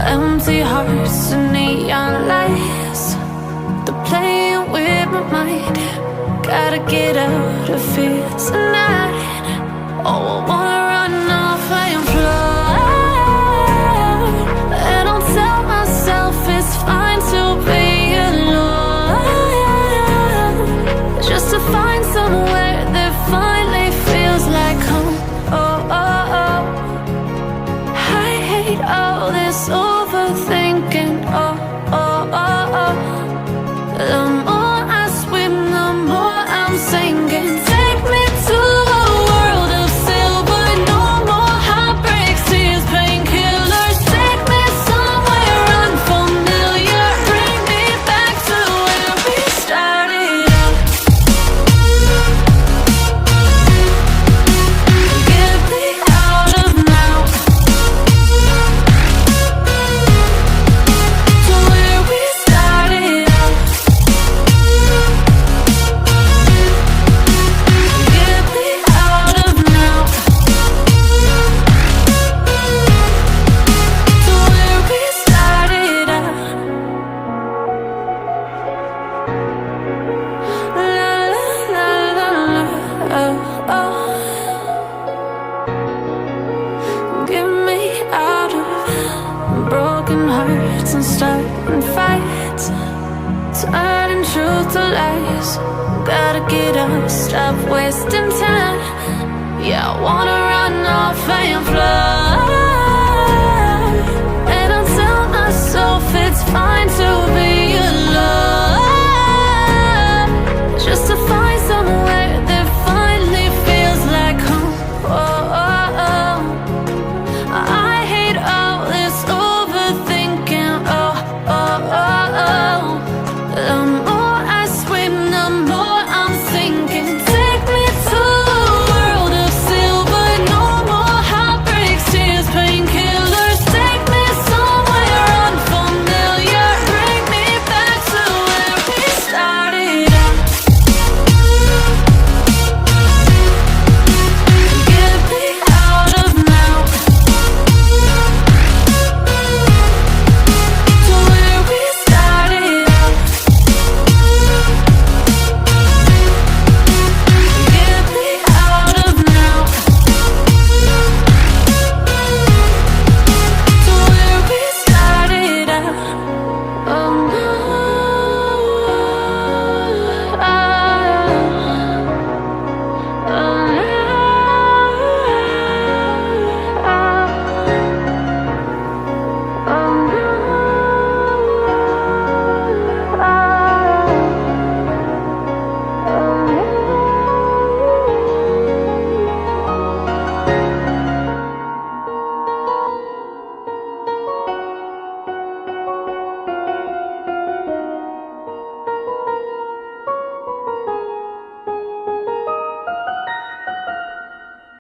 Empty hearts and neon lights, they're playing with my mind. Gotta get out of here tonight. Oh, I wanna run off and fly, and I'll tell myself it's fine to be alone, just to find somewhere that finally feels like home. Oh, oh, oh. I hate all this overthinking. Oh, oh, oh, oh. The more I swim, the more I'm sinking. Take me to a world of silver. No more heartbreaks, tears, painkillers. Take me somewhere unfamiliar. Bring me back to where we started out. Get me out of now, to where we started out. Get me out of now, to where we started out. La la la la la, oh, oh. Get me out of broken hearts and starting fights, turning truth to lies. Gotta get up, stop wasting time. Yeah, I wanna run off and fly.